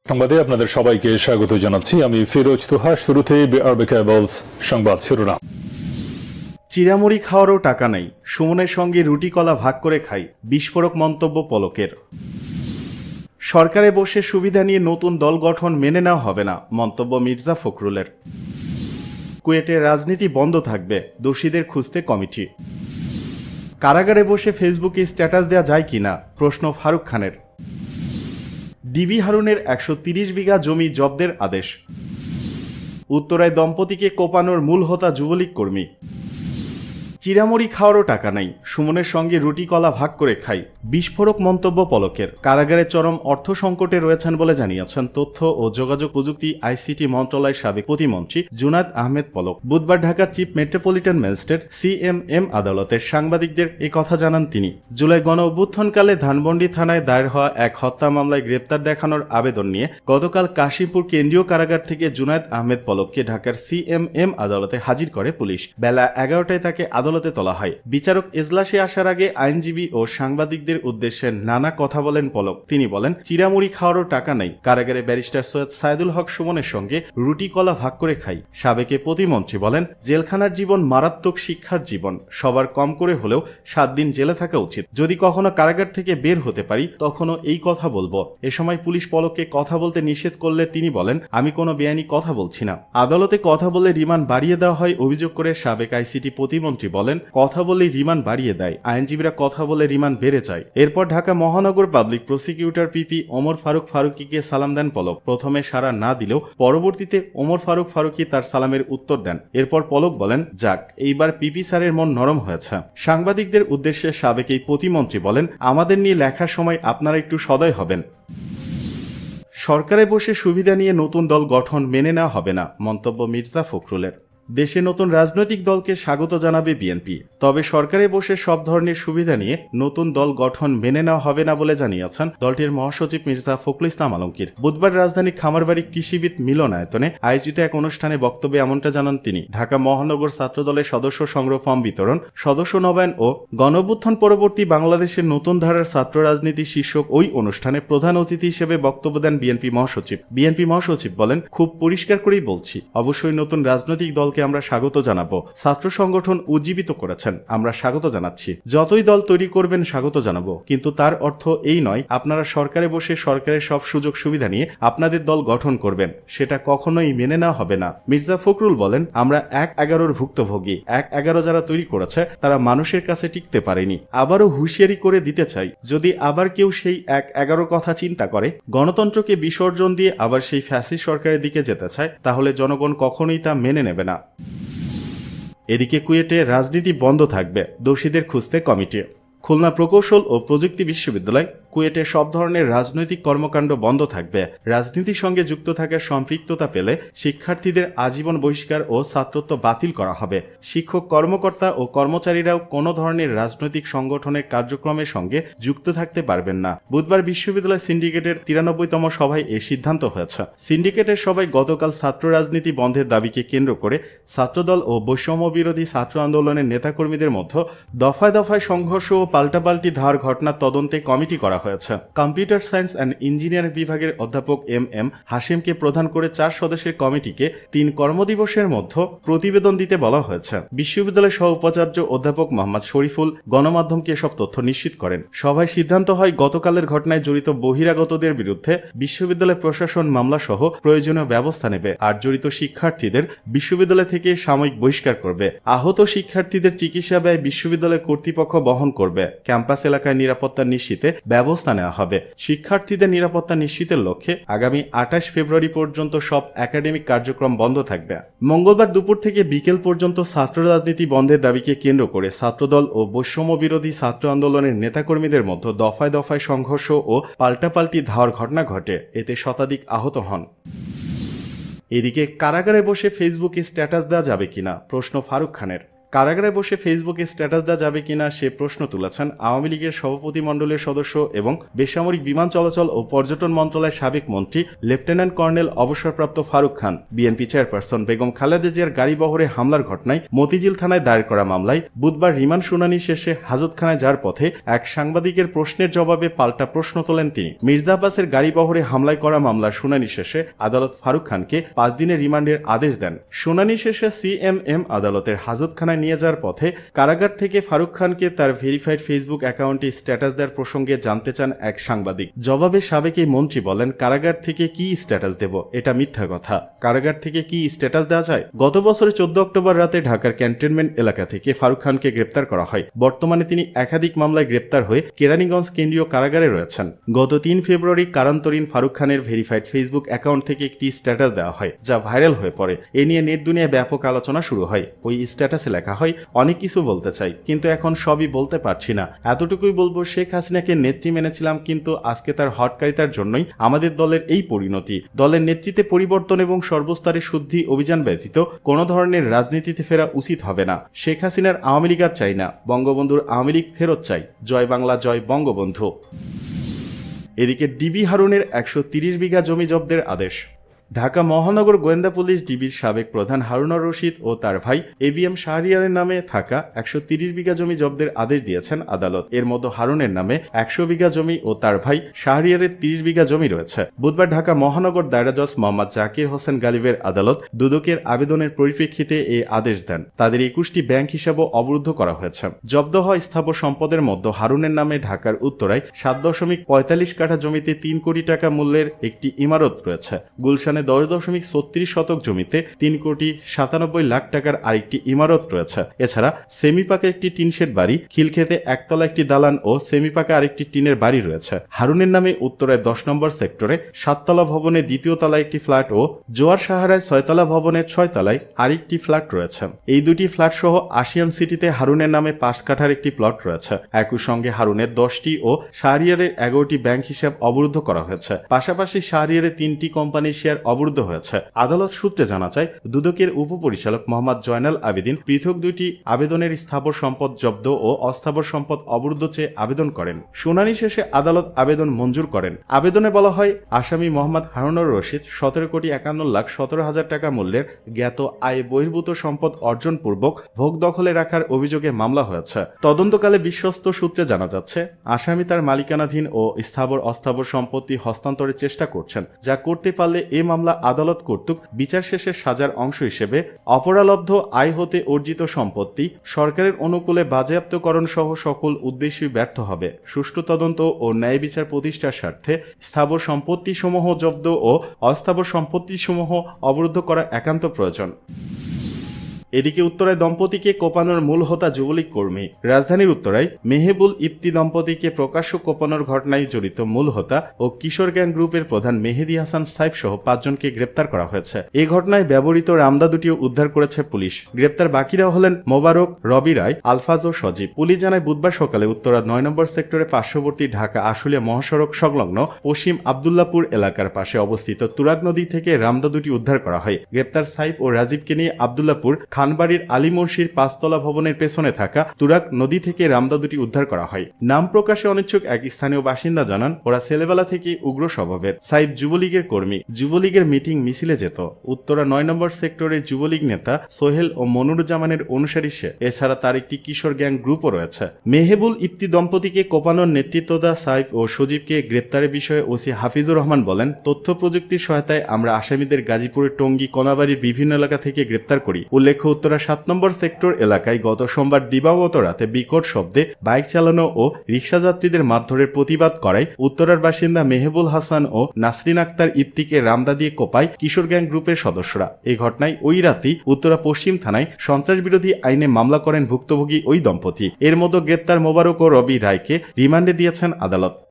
সংবাদে আপনাদের সবাইকে স্বাগত জানাচ্ছি। আমি ফিরোজ তুহা। শুরুতেই বিআরবি কেবলস সংবাদ শিরোনাম। চিড়ামুড়ি খাওয়ারও টাকা নেই, সুমনের সঙ্গে রুটি কলা ভাগ করে খাই, বিস্ফোরক মন্তব্য পলকের। সরকারে বসে সুবিধা নিয়ে নতুন দল গঠন মেনে নেওয়া হবে না, মন্তব্য মির্জা ফখরুলের। কুয়েটের রাজনীতি বন্ধ থাকবে, দোষীদের খুঁজতে কমিটি। কারাগারে বসে ফেসবুকে স্ট্যাটাস দেওয়া যায় কিনা, প্রশ্ন ফারুক খানের। ডিবি হারুনের 130 বিঘা জমি জব্দের আদেশ। উত্তরায় দম্পতিকে কোপানোর মূল হোতা যুবলীগ কর্মী। চিড়ামুড়ি খাওয়ারও টাকা নাই, সুমনের সঙ্গে রুটি কলা ভাগ করে খাই, বিস্ফোরক মন্তব্য পলকের। কারাগারে চরম অর্থ সংকটে রয়েছেন বলে জানিয়েছেন তথ্য ও যোগাযোগ প্রযুক্তি আইসিটি মন্ত্রণালয়ের সাবেক প্রতিমন্ত্রী জুনায়েদ আহমেদ পলক। বুধবার ঢাকার চিফ মেট্রোপলিটন ম্যাজিস্ট্রেট সিএমএম আদালতে সাংবাদিকদের এ কথা জানান তিনি। জুলাই গণ অভ্যুত্থানকালে ধানমন্ডি থানায় দায়ের হওয়া এক হত্যা মামলায় গ্রেপ্তার দেখানোর আবেদন নিয়ে গতকাল কাশিমপুর কেন্দ্রীয় কারাগার থেকে জুনায়েদ আহমেদ পলককে ঢাকার সিএমএম আদালতে হাজির করে পুলিশ। বেলা 11টায় তাকে আদালতে তোলা হয়। বিচারক এজলাসে আসার আগে আইনজীবী ও সাংবাদিকদের উদ্দেশ্যে নানা কথা বলেন পলক। তিনি বলেন, চিড়ামুড়ি খাওয়ারও টাকা নাই, কারাগারে ব্যারিস্টার সৈয়দ সাইদুল হক সুমনের সঙ্গে রুটি কলা ভাগ করে খাই। সাবেক প্রতিমন্ত্রী বলেন, জেলখানার জীবন মারাত্মক শিক্ষার জীবন, সবার কম করে হলেও 7 দিন জেলে থাকা উচিত। যদি কখনো কারাগার থেকে বের হতে পারি তখনও এই কথা বলবো। এ সময় পুলিশ পলককে কথা বলতে নিষেধ করলে তিনি বলেন, আমি কোনো বেআইনি কথা বলছি না। আদালতে কথা বলে রিমান্ড বাড়িয়ে দেওয়া হয় অভিযোগ করে সাবেক আইসিটি প্রতিমন্ত্রী বলেন, কথা বলেই রিমান্ড বাড়িয়ে দেয়, আইনজীবীরা কথা বলে রিমান্ড বেড়ে যায়। এরপর ঢাকা মহানগর public prosecutor PP Omar Faruk ফারুকীকে সালাম দেন পলক। প্রথমে সাড়া না দিলেও পরবর্তীতে ওমর ফারুক ফারুকী তার সালামের উত্তর দেন। এরপর পলক বলেন, যাক, এইবার পিপি স্যারের মন নরম হয়েছে। সাংবাদিকদের উদ্দেশ্যে সাবেক এই প্রতিমন্ত্রী বলেন, আমাদের নিয়ে লেখার সময় আপনারা একটু সদয় হবেন। সরকারে বসে সুবিধা নিয়ে নতুন দল গঠন মেনে নেওয়া হবে না, মন্তব্য মির্জা ফখরুলের। দেশে নতুন রাজনৈতিক দলকে স্বাগত জানাবে বিএনপি, তবে সরকারে বসে সব ধরনের সুবিধা নিয়ে নতুন দল গঠন মেনে নেওয়া হবে না বলে জানিয়েছেন দলটির মহাসচিব মির্জা ফখরুল ইসলাম আলমগীর। বুধবার রাজধানী খামারবাড়ি কৃষিবিদ মিলনায়তনে আয়োজিত এক অনুষ্ঠানে বক্তব্যে এমনটা জানান তিনি। ঢাকা মহানগর ছাত্রদলের সদস্য সংগ্রহ ফর্ম বিতরণ, সদস্য নবায়ন ও গণঅভ্যুত্থান পরবর্তী বাংলাদেশের নতুন ধারার ছাত্র রাজনীতি শীর্ষক ওই অনুষ্ঠানে প্রধান অতিথি হিসেবে বক্তব্য দেন বিএনপি মহাসচিব বলেন, খুব পরিষ্কার করেই বলছি, অবশ্যই নতুন রাজনৈতিক দল আমরা স্বাগত জানাবো। ছাত্র সংগঠন উজ্জীবিত করেছেন, আমরা স্বাগত জানাচ্ছি। যতই দল তৈরি করবেন স্বাগত জানাবো, কিন্তু তার অর্থ এই নয় আপনারা সরকারে বসে সরকারের সব সুযোগ সুবিধা নিয়ে আপনাদের দল গঠন করবেন, সেটা কখনোই মেনে নেওয়া হবে না। মির্জা ফখরুল বলেন, আমরা 1/11 ভুক্তভোগী। 1/11 যারা তৈরি করেছে তারা মানুষের কাছে টিকতে পারেনি। আবারও হুঁশিয়ারি করে দিতে চাই, যদি আবার কেউ সেই 1/11 কথা চিন্তা করে, গণতন্ত্রকে বিসর্জন দিয়ে আবার সেই ফ্যাসিস্ট সরকারের দিকে যেতে চায়, তাহলে জনগণ কখনোই তা মেনে নেবে না। এদিকে কুয়েটে রাজনীতি বন্ধ থাকবে, দোষীদের খুঁজতে কমিটি। খুলনা প্রকৌশল ও প্রযুক্তি বিশ্ববিদ্যালয় কুয়েটে সব ধরনের রাজনৈতিক কর্মকাণ্ড বন্ধ থাকবে। রাজনীতির সঙ্গে যুক্ত থাকার সম্পৃক্ততা পেলে শিক্ষার্থীদের আজীবন বহিষ্কার ও ছাত্রত্ব বাতিল করা হবে। শিক্ষক কর্মকর্তা ও কর্মচারীরাও কোনো ধরনের রাজনৈতিক সংগঠনের কার্যক্রমের সঙ্গে যুক্ত থাকতে পারবেন না। বুধবার বিশ্ববিদ্যালয় সিন্ডিকেটের 93তম সভায় এ সিদ্ধান্ত হয়েছে। সিন্ডিকেটের সভায় গতকাল ছাত্র রাজনীতি বন্ধের দাবিকে কেন্দ্র করে ছাত্রদল ও বৈষম্য বিরোধী ছাত্র আন্দোলনের নেতাকর্মীদের মধ্যে দফায় দফায় সংঘর্ষ ও পাল্টাপাল্টি ধার ঘটনার তদন্তে কমিটি করা হয়েছে। কম্পিউটার সায়েন্স অ্যান্ড ইঞ্জিনিয়ারিং বিভাগের অধ্যাপক এম হাশিমকে প্রধান করে 4 সদস্যের কমিটিকে 3 কর্মদিবসের মধ্যে প্রতিবেদন দিতে বলা হয়েছে। বিশ্ববিদ্যালয়ের সহ উপাচার্য অধ্যাপক মোহাম্মদ শরীফুল গণমাধ্যমকে এসব তথ্য নিশ্চিত করেন। সভায় সিদ্ধান্ত হয় গতকালের ঘটনায় জড়িত বহিরাগতদের বিরুদ্ধে বিশ্ববিদ্যালয় প্রশাসন মামলা সহ প্রয়োজনীয় ব্যবস্থা নেবে, আর জড়িত শিক্ষার্থীদের বিশ্ববিদ্যালয় থেকে সাময়িক বহিষ্কার করবে। আহত শিক্ষার্থীদের চিকিৎসা ব্যয় বিশ্ববিদ্যালয় কর্তৃপক্ষ বহন করবে। ক্যাম্পাস এলাকায় নিরাপত্তা নিশ্চিতে ব্যবস্থা নেওয়া হবে। শিক্ষার্থীদের নিরাপত্তা নিশ্চিতের লক্ষ্যে আগামী 28 ফেব্রুয়ারি পর্যন্ত সব একাডেমিক কার্যক্রম বন্ধ থাকবে। মঙ্গলবার দুপুর থেকে বিকেল পর্যন্ত ছাত্র রাজনীতি বন্ধের দাবিকে কেন্দ্র করে ছাত্রদল ও বৈষম্য বিরোধী ছাত্র আন্দোলনের নেতাকর্মীদের মধ্যে দফায় দফায় সংঘর্ষ ও পাল্টাপাল্টি ধাওয়ার ঘটনা ঘটে, এতে শতাধিক আহত হন। এদিকে কারাগারে বসে ফেসবুকে স্ট্যাটাস দেওয়া যাবে কিনা, প্রশ্ন ফারুক খানের। কারাগারে বসে ফেসবুকে স্ট্যাটাস দেওয়া যাবে কিনা সে প্রশ্ন তুলেছেন আওয়ামী লীগের সভাপতিমণ্ডলীর সদস্য এবং বেসামরিক বিমান চলাচল ও পর্যটন মন্ত্রণালয়ের সাবেক মন্ত্রী লেফটেন্যান্ট কর্নেল অবসরপ্রাপ্ত ফারুক খান। বিএনপি চেয়ারপারসন বেগম খালেদা জিয়ার গাড়িবহরে হামলার ঘটনায় মতিঝিল থানায় দায়ের করা মামলায় বুধবার রিমান্ড শুনানি শেষে হাজতখানায় যাওয়ার পথে এক সাংবাদিকের প্রশ্নের জবাবে পাল্টা প্রশ্ন তোলেন তিনি। মির্জা আব্বাসের গাড়িবহরে হামলায় করা মামলার শুনানি শেষে আদালত ফারুক খানকে 5 দিনের রিমান্ডের আদেশ দেন। শুনানি শেষে সিএমএম আদালতের হাজতখানায় নিয়ে যাওয়ার পথে কারাগার থেকে ফারুক খানকে তার ভেরিফাইড ফেসবুক অ্যাকাউন্টে স্ট্যাটাস দেওয়ার প্রসঙ্গে জানতে চান এক সাংবাদিক। জবাবে সাবেক এই মন্ত্রী বলেন, কারাগার থেকে কি স্ট্যাটাস দেব, এটা মিথ্যা কথা। কারাগার থেকে কি স্ট্যাটাস দেওয়া যায়? গত বছরের 14 অক্টোবর রাতে ঢাকার ক্যান্টনমেন্ট এলাকা থেকে ফারুক খানকে গ্রেপ্তার করা হয়। বর্তমানে তিনি একাধিক মামলায় গ্রেপ্তার হয়ে কেরানীগঞ্জ কেন্দ্রীয় কারাগারে রয়েছেন। গত 3 ফেব্রুয়ারি কারান্তরীণ ফারুক খানের ভেরিফাইড ফেসবুক অ্যাকাউন্ট থেকে একটি স্ট্যাটাস দেওয়া হয়, যা ভাইরাল হয়ে পড়ে। এ নিয়ে নেট দুনিয়ায় ব্যাপক আলোচনা শুরু হয়। ওই স্ট্যাটাসে লেখা হয়, অনেক কিছু বলতে চাই, কিন্তু এখন সবই বলতে পারছি না। এতটুকুই বলবো, শেখ হাসিনাকে নেত্রী মেনেছিলাম, কিন্তু আজকে তার হটকারিতার জন্যই আমাদের দলের এই পরিণতি। দলের নেতৃত্বে পরিবর্তন এবং সর্বস্তরে শুদ্ধি অভিযান ব্যতীত কোনো ধরনের রাজনীতিতে ফেরা উচিত হবে না। শেখ হাসিনার আওয়ামী লীগ আর চাই না, বঙ্গবন্ধুর আওয়ামী লীগ ফেরত চাই। জয় বাংলা, জয় বঙ্গবন্ধু। এদিকে ডিবি হারুনের 130 বিঘা জমি জব্দের আদেশ। ঢাকা মহানগর গোয়েন্দা পুলিশ ডিবির সাবেক প্রধান হারুনুর রশিদ ও তার ভাই এবিএম শাহরিয়ারের নামে থাকা 130 বিঘা জমি জব্দের আদেশ দিয়েছেন আদালত। এর মধ্যে হারুনের নামে 100 বিঘা জমি ও তার ভাই শাহরিয়ারের 30 বিঘা জমি রয়েছে। বুধবার ঢাকা মহানগর দায়রা জজ মোহাম্মদ জাকির হোসেন গালিবের আদালত দুদকের আবেদনের পরিপ্রেক্ষিতে এই আদেশ দেন। তাদের 21টি ব্যাংক হিসাবও অবরুদ্ধ করা হয়েছে। জব্দ হওয়া স্থাবর সম্পদের মধ্যে হারুনের নামে ঢাকার উত্তরায় 7.45 কাঠা জমিতে 3 কোটি টাকা মূল্যের একটি ইমারত রয়েছে। গুলশানে 10.36 শতক জমিতে 3 কোটি 97 লাখ টাকার আরেকটি ইমারত রয়েছে। এছাড়া সেমিপাকা একটি টিনশেড বাড়ি, খিলক্ষেতে একতলা একটি দালান ও সেমিপাকা আরেকটি টিনের বাড়ি রয়েছে। হারুনের নামে উত্তরায় 10 নম্বর সেক্টরে 7তলা ভবনে 2য় তলায় একটি ফ্ল্যাট ও জোয়ার সাহারায় 6তলা ভবনের 6 তলায় আরেকটি ফ্ল্যাট রয়েছে। এই দুটি ফ্ল্যাট সহ আশিয়ান সিটিতে হারুনের নামে 5 কাঠার একটি প্লট রয়েছে। একই সঙ্গে হারুনের 10টি ও শাহরিয়ারের 11টি ব্যাংক হিসাব অবরুদ্ধ করা হয়েছে। পাশাপাশি শাহরিয়ারের 3টি কোম্পানির শেয়ার অবরুদ্ধ হয়েছে। আদালত সূত্রে জানা যায়, দুদকের উপপরিচালক মোহাম্মদ জয়নাল আবেদিন পৃথক 2টি আবেদনের স্থাবর সম্পদ জব্দ ও অস্থাবর সম্পদ অবরুদ্ধ চেয়ে আবেদন করেন। শুনানি শেষে আদালত আবেদন মঞ্জুর করেন। আবেদনে বলা হয়, আসামি মোহাম্মদ হারুনুর রশিদ 17,51,17,000 টাকা মূল্যের জ্ঞাত আয় বহির্ভূত সম্পদ অর্জন পূর্বক ভোগ দখলে রাখার অভিযোগে মামলা হয়েছে। তদন্তকালে বিশ্বস্ত সূত্রে জানা যাচ্ছে, আসামি তার মালিকানাধীন ও স্থাবর অস্থাবর সম্পত্তি হস্তান্তরের চেষ্টা করছেন, যা করতে পারলে এ মামলা আদালত কর্তৃক বিচার শেষে সাজার অংশ হিসেবে অপরালব্ধ আয় হতে অর্জিত সম্পত্তি সরকারের অনুকূলে বাজেয়াপ্তকরণ সহ সকল উদ্দেশ্যই ব্যর্থ হবে। সুষ্ঠু তদন্ত ও ন্যায় বিচার প্রতিষ্ঠার স্বার্থে স্থাবর সম্পত্তিসমূহ জব্দ ও অস্থাবর সম্পত্তিসমূহ অবরুদ্ধ করা একান্ত প্রয়োজন। এদিকে উত্তরায় দম্পতিকে কোপানোর মূল হোতা যুবলীগ কর্মী। রাজধানীর উত্তরায় মেহেবুল ইফতি দম্পতিকে প্রকাশ্য কোপানোর ঘটনায় জড়িত মূল হোতা ও কিশোর গ্যাং গ্রুপের প্রধান মেহেদি হাসান সাইফ সহ 5 জনকে গ্রেপ্তার করা হয়েছে। এই ঘটনায় ব্যবহৃত রামদা দুটিও উদ্ধার করেছে পুলিশ। গ্রেপ্তার বাকিরা হলেন মোবারক, রবি রায়, আলফাজ ও সজীব। পুলিশ জানায়, বুধবার সকালে উত্তরা 9 নম্বর সেক্টরে পার্শ্ববর্তী ঢাকা আশুলিয়া মহাসড়ক সংলগ্ন পশ্চিম আবদুল্লাপুর এলাকার পাশে অবস্থিত তুরাগ নদী থেকে রামদা দুটি উদ্ধার করা হয়। গ্রেপ্তার সাইফ ও রাজীবকে নিয়ে আবদুল্লাপুর খানবাড়ির আলী মুর্শির 5তলা ভবনের পেছনে থাকা তুরাগ নদী থেকে রামদা দুটি উদ্ধার করা হয়। নাম প্রকাশে অনিচ্ছুক এক স্থানীয় বাসিন্দা জানান, ওরা ছেলেবেলা থেকে উগ্র স্বভাবের। সাইফ যুবলীগের কর্মী, যুবলীগের মিটিং মিছিলে যেত। উত্তরা 9 নম্বর সেক্টরের যুবলীগ নেতা সোহেল ও মনুরুজ্জামানের অনুসারী সে। এছাড়া তার একটি কিশোর গ্যাং গ্রুপও রয়েছে। মেহেবুল ইফতি দম্পতিকে কোপানোর নেতৃত্ব দেওয়া সাইফ ও সজীবকে গ্রেপ্তারের বিষয়ে ওসি হাফিজুর রহমান বলেন, তথ্য প্রযুক্তির সহায়তায় আমরা আসামিদের গাজীপুরের টঙ্গী, কোনাবাড়ির বিভিন্ন এলাকা থেকে গ্রেপ্তার করি। উল্লেখ্য, উত্তরা 7 নম্বর সেক্টর এলাকায় গত সোমবার দিবাগত রাতে বিকট শব্দে বাইক চালানো ও রিকশা যাত্রীদের মারধরের প্রতিবাদ করায় উত্তরার বাসিন্দা মেহেবুল হাসান ও নাসরিন আক্তার ইফতিকে রামদা দিয়ে কোপায় কিশোর গ্যাং গ্রুপের সদস্যরা। এই ঘটনায় ওই রাতেই উত্তরা পশ্চিম থানায় সন্ত্রাস বিরোধী আইনে মামলা করেন ভুক্তভোগী ওই দম্পতি। এর মধ্যে গ্রেপ্তার মোবারক ও রবি রায়কে রিমান্ডে দিয়েছেন আদালত।